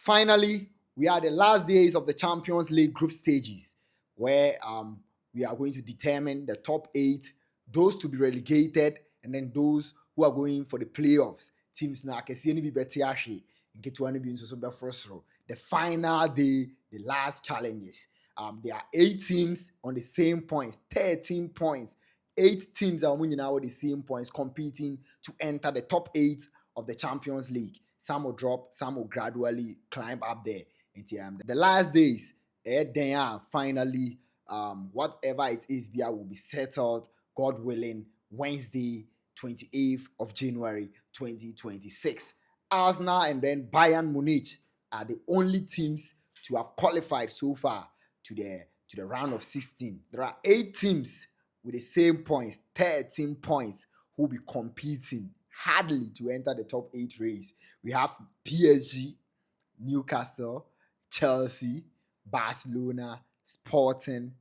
Finally, we are the last days of the Champions League group stages, where we are going to determine the top 8, those to be relegated, and then those who are going for the playoffs. Teams now can see any better get to be so first row. The final day, the last challenges. There are 8 teams on the same points, 13 points. 8 teams are winning now with the same points, competing to enter the top 8 of the Champions League. Some will drop, some will gradually climb up there. And the last days, then finally, whatever it is, will be settled, God willing, Wednesday, 28th of January, 2026. Arsenal and then Bayern Munich are the only teams to have qualified so far to the round of 16. There are 8 teams with the same points, 13 points, who will be competing hardly to enter the top 8 race. We have PSG, Newcastle, Chelsea, Barcelona, Sporting,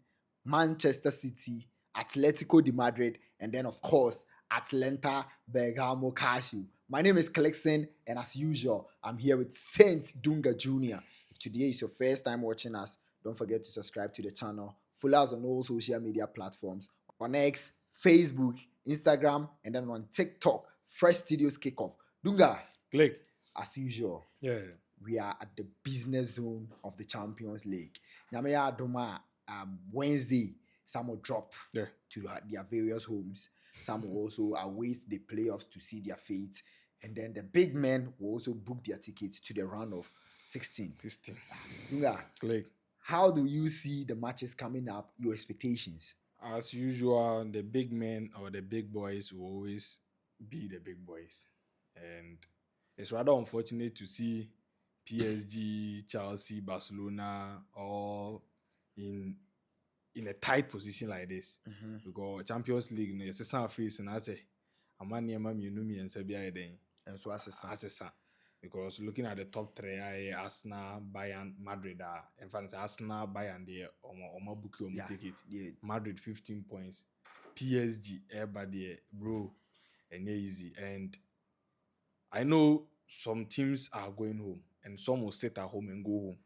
Manchester City, Atletico de Madrid, and then, of course, Atlanta Bergamo Casio. My name is Clexon, and as usual, I'm here with Saint Dunga Jr. If today is your first time watching us, don't forget to subscribe to the channel. Follow us on all social media platforms, on X, Facebook, Instagram, and then on TikTok. Fresh Studios Kickoff. Dunga, Click. as usual, Yeah. we are at the business zone of the Champions League. Nyamea Doma, Wednesday, some will drop to their various homes. Some will also await the playoffs to see their fate. And then the big men will also book their tickets to the round of 16. Dunga, Click. how do you see the matches coming up? Your expectations? As usual, the big men or the big boys will always be the big boys. And it's rather unfortunate to see PSG, Chelsea, Barcelona all in a tight position like this. Because Champions League, it's a sound face, and I say, I'm and Sabia. And so as a because looking at the top 3, Arsenal, Bayern, Madrid, in fact, Arsenal, Bayern, they are booking ticket. Madrid 15 points, PSG, everybody, bro, and easy. And I know some teams are going home, and some will sit at home and go home.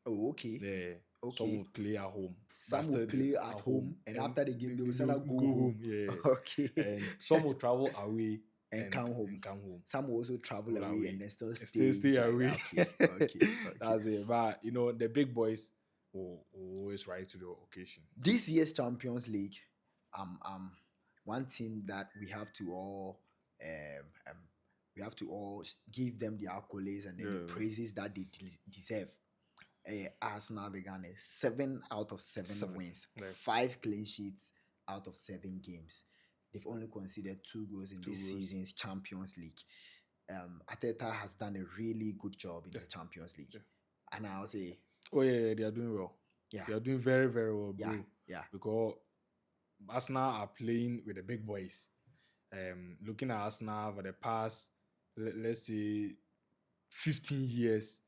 Oh, okay. Yeah. Okay. Some will play at home. Some will play at home, and after the game, they will go home. Yeah. Okay. And some will travel away and come home. Some will also travel away and then still stay away. Okay. That's it. But the big boys will always rise to the occasion. This year's Champions League, one team that we have to all give them the accolades and then the praises that they deserve. Arsenal began 7 out of 7 wins, 5 clean sheets out of 7 games. They've only conceded 2 goals in this season's Champions League. Arteta has done a really good job in the Champions League. And I'll say, they are doing well. Yeah. They are doing very, very well, bro. Yeah. Because Arsenal are playing with the big boys. Looking at Arsenal for the past, let's say, 15 years,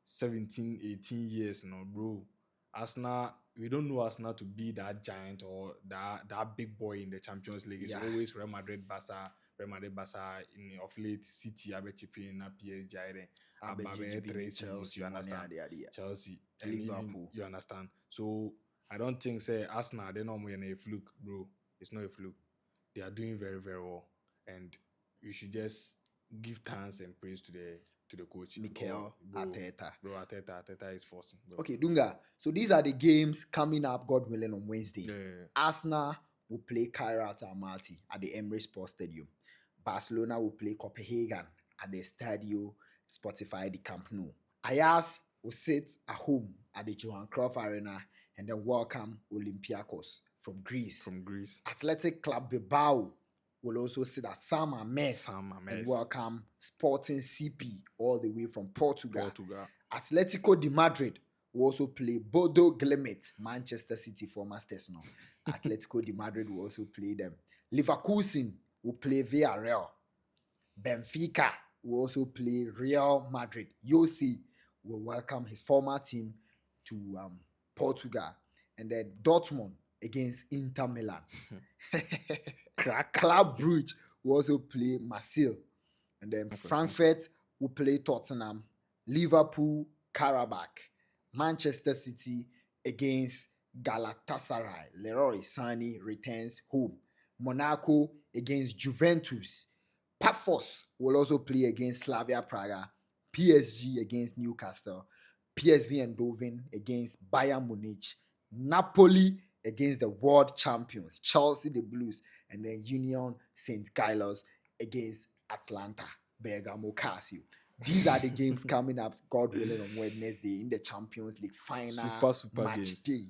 17, 18 years, bro. Arsenal, we don't know Arsenal to be that giant or that big boy in the Champions League. It's always Real Madrid, Barca, in of late City, Abechipi, PSG, Chelsea, you understand? Chelsea, Liverpool, you understand? So I don't think Arsenal, they're not a fluke, bro. It's not a fluke. They are doing very, very well, and you should just give thanks and praise to the coach, Mikel Arteta. Bro, Arteta is forcing. Bro. Okay, Dunga. So these are the games coming up, God willing, on Wednesday. Yeah. Arsenal will play Kairat Almaty at the Emirates Sports Stadium. Barcelona will play Copenhagen at the Stadio Spotify the Camp Nou. Ajax will sit at home at the Johan Cruyff Arena and then welcome Olympiacos from Greece. Athletic Club Bilbao will also sit at San Mamés and welcome Sporting CP all the way from Portugal. Atletico de Madrid will also play Bodo Glimt, Manchester City former Stesno. Atletico de Madrid will also play them. Leverkusen will play Villarreal. Benfica will also play Real Madrid. Jose will welcome his former team to Portugal. And then Dortmund against Inter Milan. Club Brugge will also play Marseille. And then Frankfurt will play Tottenham. Liverpool, Karabakh. Manchester City against Galatasaray. Leroy Sani returns home. Monaco against Juventus. Pafos will also play against Slavia Praga. PSG against Newcastle. PSV Eindhoven against Bayern Munich. Napoli against the world champions, Chelsea the Blues, and then Union St. Gilos against Atlanta Bergamo Casio. These are the games coming up, God willing, on Wednesday in the Champions League final Super match games. day.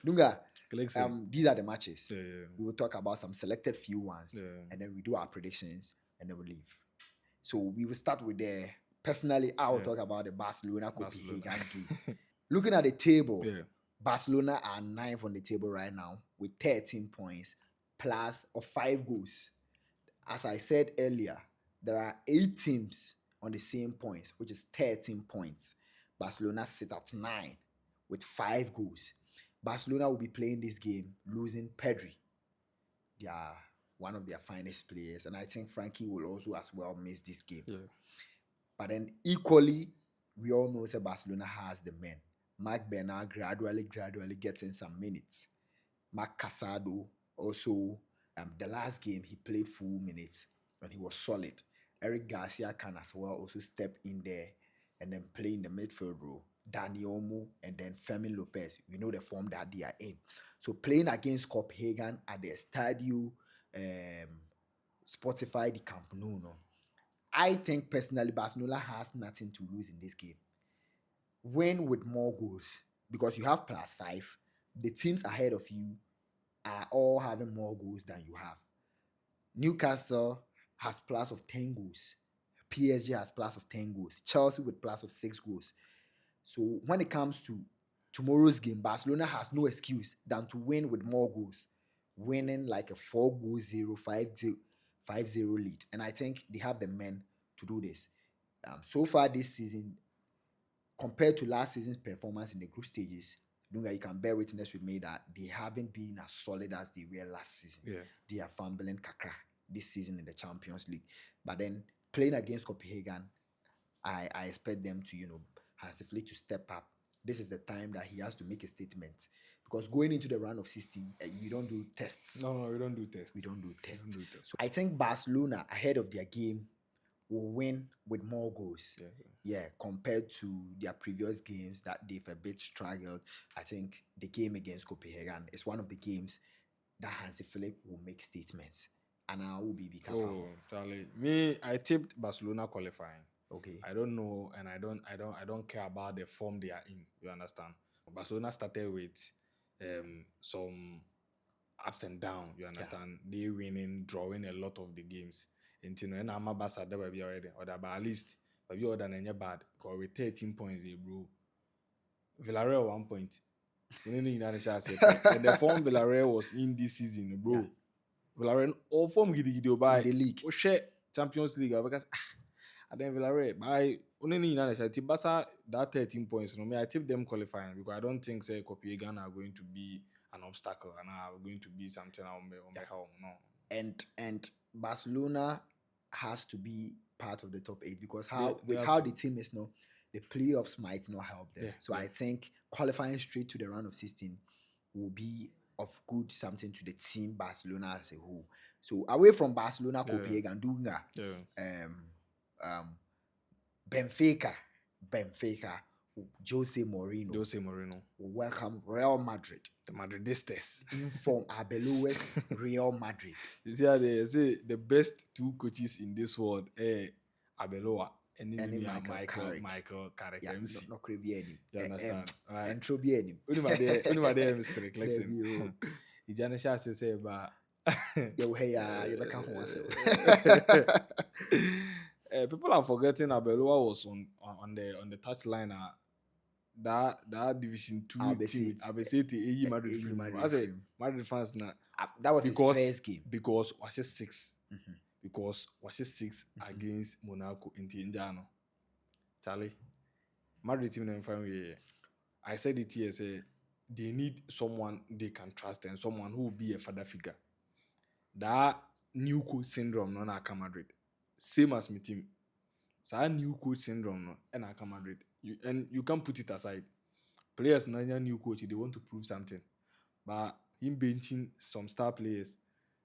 Dunga, Listen, these are the matches. yeah. We will talk about some selected few ones, Yeah. and then we do our predictions, and then we leave. So we will start with the personally. I will Yeah. talk about the Barcelona Copenhagen Barcelona. game. Looking at the table, Yeah. Barcelona are 9th on the table right now with 13 points plus of 5 goals. As I said earlier, there are 8 teams on the same points, which is 13 points. Barcelona sit at 9 with 5 goals. Barcelona will be playing this game losing Pedri. They are one of their finest players, and I think Frankie will also as well miss this game. Yeah. But then equally, we all know that Barcelona has the men. Marc Bernard gradually getting some minutes. Marc Casado also, the last game he played full minutes and he was solid. Eric Garcia can as well also step in there and then play in the midfield role. Dani Olmo and then Fermin Lopez. We know the form that they are in. So playing against Copenhagen at the Stadio Spotify the Camp Nou. No. I think personally Barcelona has nothing to lose in this game. Win with more goals because you have +5. The teams ahead of you are all having more goals than you have. Newcastle has plus of 10 goals. PSG has plus of 10 goals. Chelsea with plus of 6 goals. So when it comes to tomorrow's game, Barcelona has no excuse than to win with more goals. Winning like a 4-0, 5-0 lead. And I think they have the men to do this. So far this season, compared to last season's performance in the group stages, Dunga, you can bear witness with me that they haven't been as solid as they were last season. Yeah. They are fumbling kakra this season in the Champions League. But then playing against Copenhagen, I expect them to, Hansi Flick to step up. This is the time that he has to make a statement. Because going into the round of 16, you don't do tests. No, we don't do tests. We don't do tests. We don't do tests. So I think Barcelona, ahead of their game, will win with more goals. Yeah, compared to their previous games that they've a bit struggled. I think the game against Copenhagen is one of the games that Hansi Flick will make statements. And I will be careful. Oh, Charlie. Me, I tipped Barcelona qualifying. Okay. I don't know, and I don't care about the form they are in. You understand? Barcelona started with some ups and downs. You understand? Yeah. They winning, drawing a lot of the games. And I'm a Barca that will be already, or that, but at least but you other than bad. Because with 13 points, bro. Villarreal 1 point. And the form Villarreal was in this season, bro. Yeah. Villarreal all form giddy by the league. Or share Champions League because and then Villarreal by only in Barca that 13 points. I tipped them qualifying because I don't think say Copenhagen are going to be an obstacle and are going to be something on the helm. No. And Barcelona has to be part of the top 8 because the team is now, the playoffs might not help them. I think qualifying straight to the round of 16 will be of good something to the team Barcelona as a whole. So away from Barcelona, Copenhagen, Dunga, Benfica, Jose Mourinho will welcome Real Madrid. The Madridistas. Inform Arbeloa's Real Madrid. You see how they say the best 2 coaches in this world, Arbeloa and Michael Carrick. Yeah, MC. not Crevier. You understand? Right. And Trobier. Only mistake. Like you just say about. People are forgetting Arbeloa was on the touchline. That Division 2 team, Abesete, Madrid. I say Madrid fans now. That was his first game. Because was 6. Mm-hmm. Because was 6 against Monaco in Tienjano. Charlie, Madrid team in family. I said it here. Say they need someone they can trust and someone who will be a father figure. That new coach syndrome, no, Madrid. Same as my team. So new coach syndrome no, and I come Madrid. You can't put it aside. Players na new coach, they want to prove something. But him benching some star players,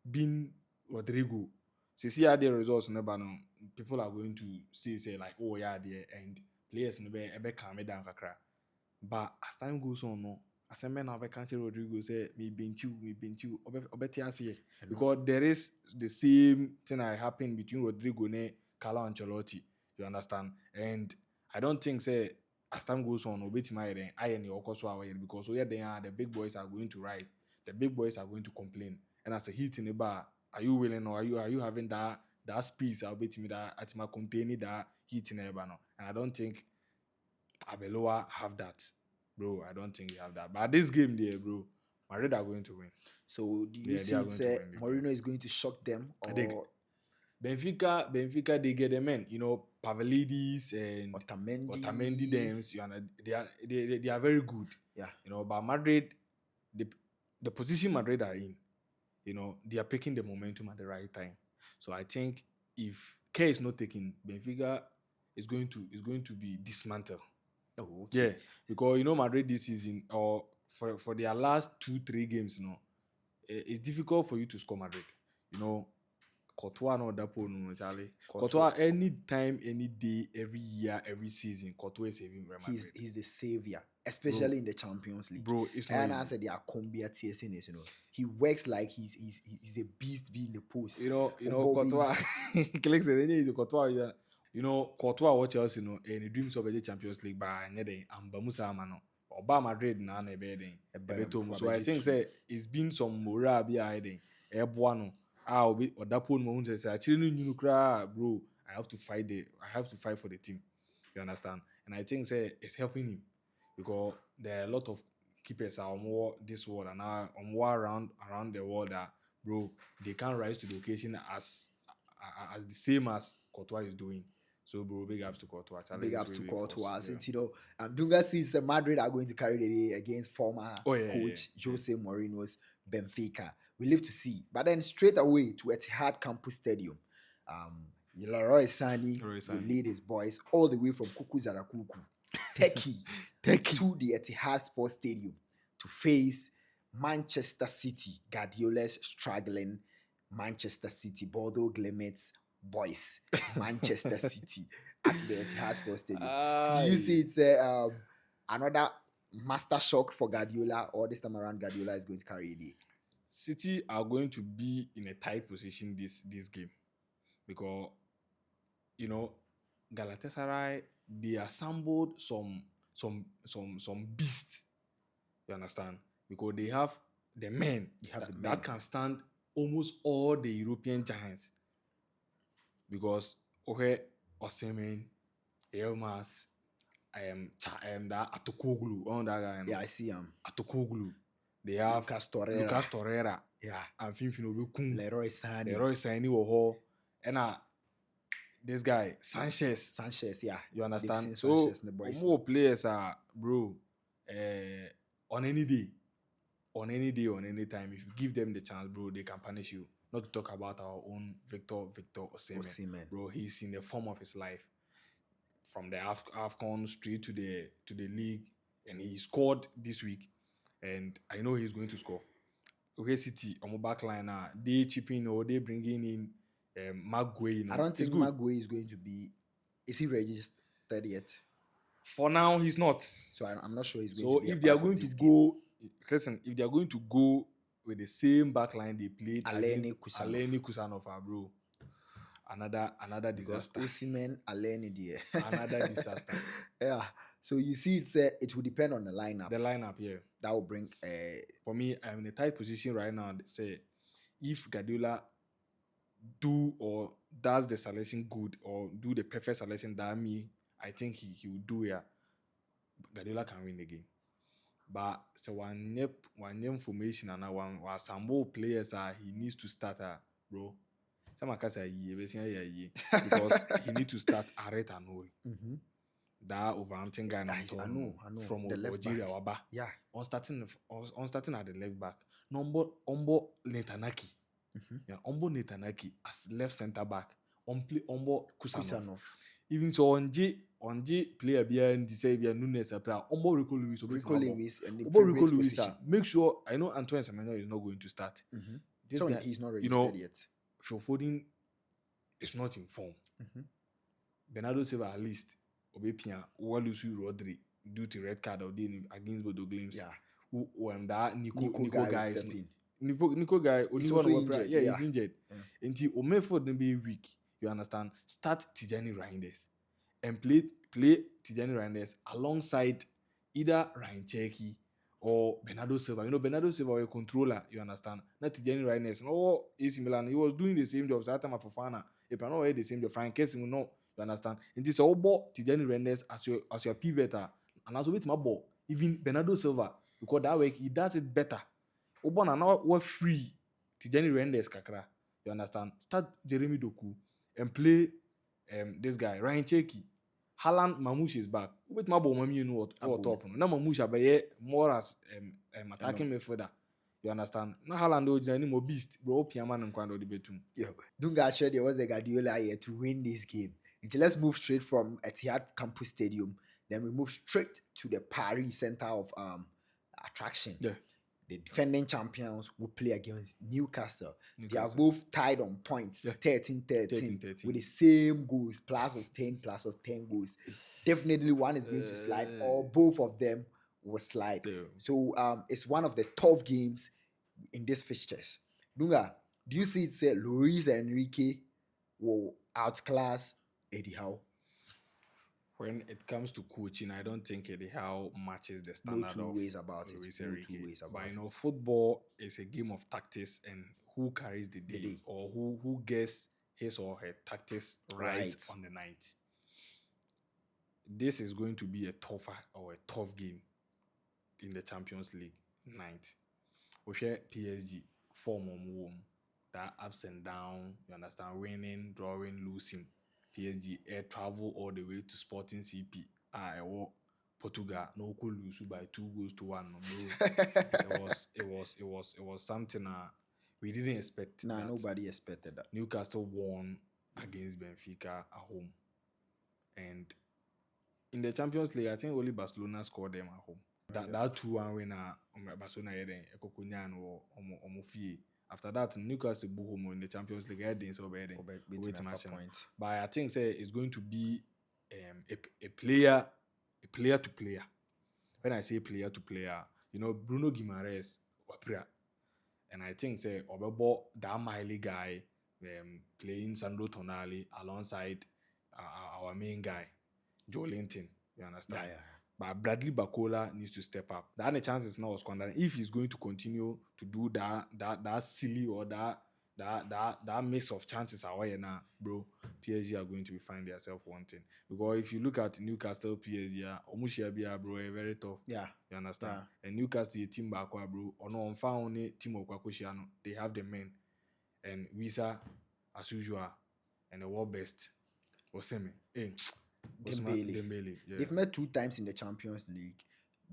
being Rodrigo, see how the results never know. People are going to say like, oh yeah, there and players never calm it down kakra. But as time goes on, no, as a man of a country, Rodrigo say, me bench you, because there is the same thing that happened between Rodrigo and Carlo Ancelotti. You understand? And I don't think say as time goes on, obeti my then I and the because so yeah, the big boys are going to rise, the big boys are going to complain, and as a hit in the bar, are you willing or are you having that space? I'll bet me that at my containing that heat in the bar, no? And I don't think Abeloa have that, bro. I don't think they have that. But this game there, bro, Madrid are going to win. So do you Yeah, see they are going to win the Mourinho game. is going to shock them, I think or Benfica, they get them in. You know, Pavlidis and Otamendi? Dems, you know, they are very good. Yeah. You know, but Madrid, the position Madrid are in, you know, they are picking the momentum at the right time. So I think if care is not taken, Benfica is going to be dismantled. Oh, okay. Yeah, because you know Madrid this season or for their last 2-3 games, you know, it's difficult for you to score Madrid. You know, Courtois no dapo no Charlie. Courtois any time, any day, every year, every season, Courtois is saving Real Madrid. He's the savior, especially in the Champions League. Bro, it's not and easy. I said, Combia TSN, you know, he works like he's a beast being the post. You know, Courtois. Clicks it. Courtois. You know, Courtois watch us, you know, and he dreams of the Champions League by anything. And Bamusa Mano. Or Madrid na na ebeding. So I think say it's been some morale behind it. Ebuano. Obi or that point moment say actually you cry, bro. I have to fight for the team. You understand? And I think say it's helping him because there are a lot of keepers are more this world and now more around the world that bro they can't rise to the occasion as the same as Courtois is doing. So bro, big ups to Courtois. Big ups to Courtois. Yeah. You know, Dunga sees Madrid are going to carry the day against former coach Jose Mourinho's Benfica. We live to see. But then straight away to Etihad Campus Stadium, Leroy Sani will lead his boys all the way from Kukuzarakuku, Turkey, to the Etihad Sports Stadium to face Manchester City, Guardiola's struggling Manchester City, Bordeaux Glemets boys, Manchester City at the Etihad Sports Stadium. Do you see it's another master shock for Guardiola, or this time around Guardiola is going to carry it? City are going to be in a tight position this game because you know Galatasaray they assembled some beasts. You understand? Because they have the men that can stand almost all the European giants. Because Osimhen, Elmas, I am that Atokoglu, on that guy. Yeah, I see him. Atokoglu. They have Lucas Torreira. Yeah. And Finfino Leroy Sani. And this guy, Sanchez, yeah. You understand? So more players are, bro, on any day, on any time, if you give them the chance, bro, they can punish you. Not to talk about our own Victor Osimhen. Bro, he's in the form of his life. From the AFCON straight to the league, and he scored this week, and I know he's going to score. Okay, City on my back line now, they chipping or they bringing in Maguire. I don't think Maguire is going to be. Is he registered yet? For now, he's not. So I'm not sure he's going to be. So if they are going to go, listen, if they are going to go with the same backline they played Aleni Kusanov, bro, another disaster. Osimhen, Aleni there. Another disaster. Yeah. So you see, it will depend on the lineup. The lineup, yeah. That will bring. For me, I'm in a tight position right now. Say, if Guardiola does the selection good or do the perfect selection that I think he will do here. Guardiola can win the game. But so one information and one sample players he needs to start bro. Some can say because he needs to start Aret Anoui. That Overhampton guy I know. From Algeria Waba. Yeah. On starting at the left back. Ombo Netanaki. Yeah, Ombo Netanaki as left centre back. on play on board Kusanov. Kusanov. Even so on J player behind the say be Nunes a player on board Rico Lewis Rico Lewis and the on board favorite Rico Lewis position. make sure I know Antoine Semenyo is not going to start. This So guy, he's not you registered know, yet. Phil Foden is not in form. Bernardo Silva at least Obepia Walusu Rodri due to red card or against Bodo Glims. Yeah. Who that Nico guy guy is is stepping. Nico guy He's only also one injured, he's injured. Until Omeford then be weak, you understand? Start Tijani Reinders and play Tijani Reinders alongside either Ryan Cherky or Bernardo Silva. You know, Bernardo Silva was a controller, you understand? Not Tijani Reinders. No, AC Milan, he was doing the same job. Satam Fofana, if you know the same job, Frank Kessing, no, you understand? And this all ball Tijani Reinders as your pivoter, and also with my ball, even Bernardo Silva, because that way he does it better. Obona now we're free. Tijani Reinders kakra. You understand? Start Jeremy Doku and play this guy Ryan Cherky. Haaland Mamouche is back. With my boy, you know what top. Now Mamouche abaye more as attacking midfielder. You understand? Now Haaland do any more beast. Bro, Piaman and Kwando the betum. Yeah. Dunga actually there was a Guardiola here to win this game. Until let's move straight from Etihad Campus Stadium. Then we move straight to the Paris center of attraction. Yeah. The defending champions will play against Newcastle. They are both tied on points, 13-13, with the same goals, plus of 10 goals. Definitely one is going to slide, or both of them will slide. Yeah. So it's one of the tough games in these fixtures. Dunga, do you see it say Luis Enrique will outclass Eddie Howe? When it comes to coaching, I don't think Eddie Howe matches the standard No two of ways about it. Luis No Enrique. two ways about But it. you know, football is a game of tactics and who carries the day, or who gets his or her tactics right on the night. This is going to be a tough game in the Champions League night. We share PSG form on home, that ups and downs, you understand, winning, drawing, losing. PSG air travel all the way to Sporting CP. Portugal no could lose by 2-1. It was something we didn't expect. Nah, nobody expected that. Newcastle won against Benfica at home, and in the Champions League, I think only Barcelona scored them at home. That 2-1 winner, Barcelona after that, Newcastle go home in the Champions League. But I think it's going to be a player to player. When I say player to player, you know, Bruno Guimaraes, and I think Obebo, that Miley guy, playing Sandro Tonali alongside our main guy, Joe Linton. You understand? Yeah. But Bradley Bacola needs to step up. The only chance is now squandering. If he's going to continue to do that silly or that mix of chances away now, bro, PSG are going to be finding themselves wanting. Because if you look at Newcastle, PSG, bro, very tough. Yeah. You understand? Yeah. And Newcastle, team back, bro, or no, found team of Kwakoshiano. They have the men. And Wisa, as usual, and the world best, Oseme. Hey, Dembele. Yeah. They've met 2 times in the Champions League.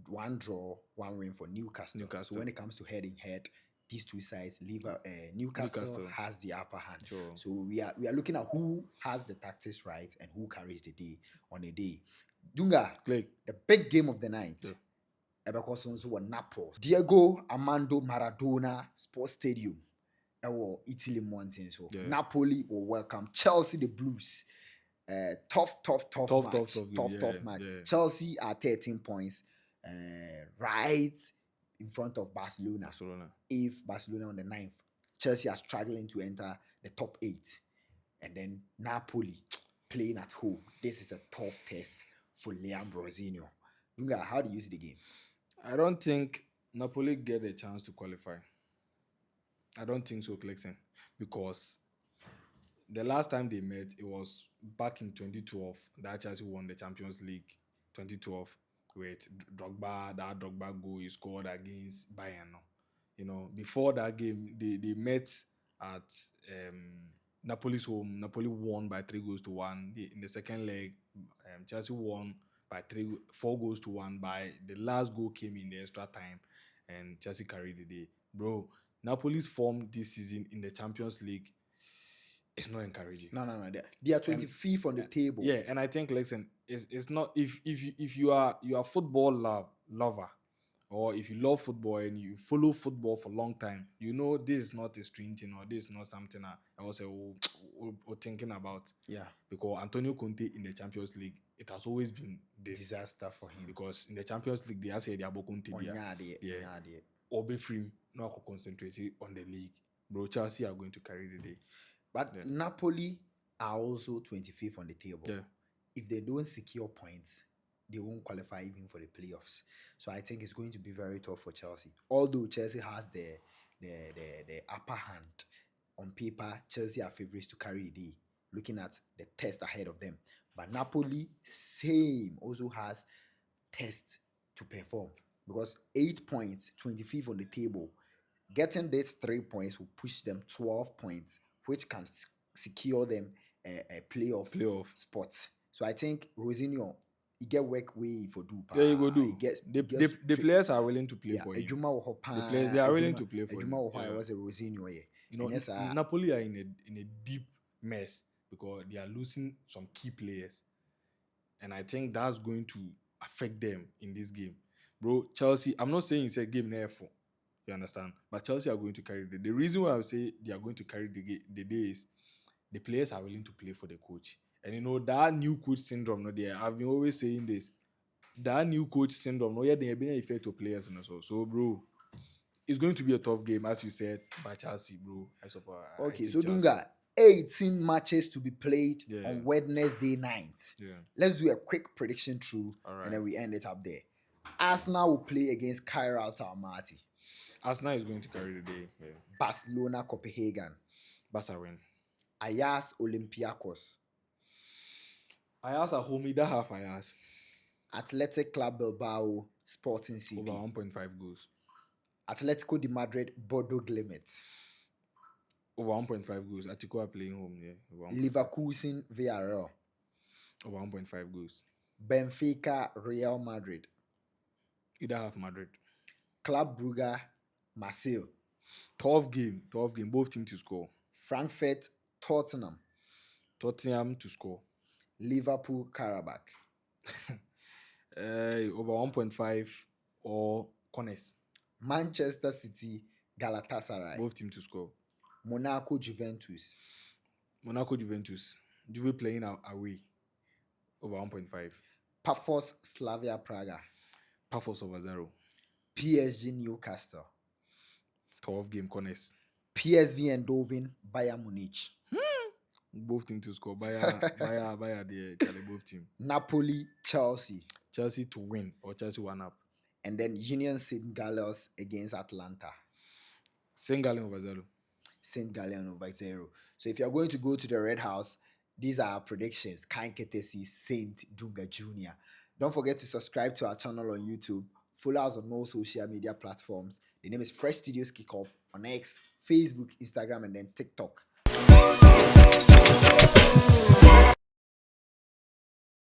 1 draw, 1 win for Newcastle. So when it comes to head-in-head, these 2 sides, Newcastle has the upper hand. Sure. So we are looking at who has the tactics right and who carries the day on a day. Dunga, the big game of the night. Naples. Diego Armando Maradona Sports Stadium. Italy mountain. So Napoli will welcome Chelsea the Blues. Tough match. Yeah. Chelsea are 13 points, right in front of Barcelona. If Barcelona on the 9th, Chelsea are struggling to enter the top 8, and then Napoli playing at home. This is a tough test for Liam Rosinho. Dunga, how do you see the game? I don't think Napoli get a chance to qualify. I don't think so, Clexen, because the last time they met, it was back in 2012 that Chelsea won the Champions League 2012 with Drogba. That Drogba goal he scored against Bayern. You know, before that game, they met at Napoli's home. Napoli won by 3-1. In the second leg, Chelsea won by 4-1. By the last goal came in the extra time, and Chelsea carried the day. Bro, Napoli's form this season in the Champions League, it's not encouraging. No. They are 25th on the table. Yeah, and I think, listen, it's not, if you are football lover, or if you love football and you follow football for a long time, you know this is not a strange thing, or this is not something I was thinking about. Yeah. Because Antonio Conte in the Champions League, it has always been this Disaster for him. because in the Champions League they are saying they are Conte, or be free, no concentrate on the league. Bro, Chelsea are going to carry the day. But Napoli are also 25th on the table. Yeah. If they don't secure points, they won't qualify even for the playoffs. So I think it's going to be very tough for Chelsea. Although Chelsea has the upper hand on paper, Chelsea are favorites to carry the day, looking at the test ahead of them. But Napoli, same, also has test to perform because 8 points, 25th on the table. Getting these 3 points will push them 12 points, which can secure them a playoff spot. So I think Rosinho, he get work way for do. Yeah, you go do. The players are willing to play for him. The players, they are willing to play for him. I was a Rosinho, yeah. You know, Napoli are in a deep mess because they are losing some key players, and I think that's going to affect them in this game, bro. Chelsea, I'm not saying it's a game near for, you understand, but Chelsea are going to carry the reason why I say they are going to carry the day is the players are willing to play for the coach. And you know that new coach syndrome, no, there. I've been always saying this. That new coach syndrome, no, yeah, they have been an effect to players and so, bro. It's going to be a tough game, as you said, by Chelsea, bro. I suppose. Okay, so Dunga, 18 matches to be played on Wednesday night. Yeah. Let's do a quick prediction through, and then we end it up there. Arsenal will play against Kairat Almaty. Arsenal is going to carry the day. Yeah. Barcelona, Copenhagen. Barca win. Ajax, Olympiacos. Ajax at home, either half Ajax. Athletic Club Bilbao, Sporting CP. Over 1.5 goals. Atletico de Madrid, Bodo Glimt. Over 1.5 goals. Atletico are playing home, yeah. Leverkusen, Villarreal. Over 1.5 goals. Benfica, Real Madrid. Either half Madrid. Club Brugge, Marseille. Tough game. Both teams to score. Frankfurt, Tottenham. Tottenham to score. Liverpool, Karabakh. Over 1.5 or corners. Manchester City, Galatasaray. Both teams to score. Monaco, Juventus. Juve playing away. Over 1.5. Pafos, Slavia Praga. Pafos over 0. PSG, Newcastle. Tough game, corners. PSV Eindhoven, Bayern Munich. Both teams to score. Bayern there, both team. Napoli, Chelsea. Chelsea to win or Chelsea 1-up. And then Union St. Gallen against Atlanta. St. Gallen over 0. St. Gallen over 0. So if you're going to go to the Red House, these are our predictions. Kind Ketesi, Saint Dunga Jr. Don't forget to subscribe to our channel on YouTube. Follow us on all social media platforms. The name is Fresh Studios Kickoff on X, Facebook, Instagram, and then TikTok.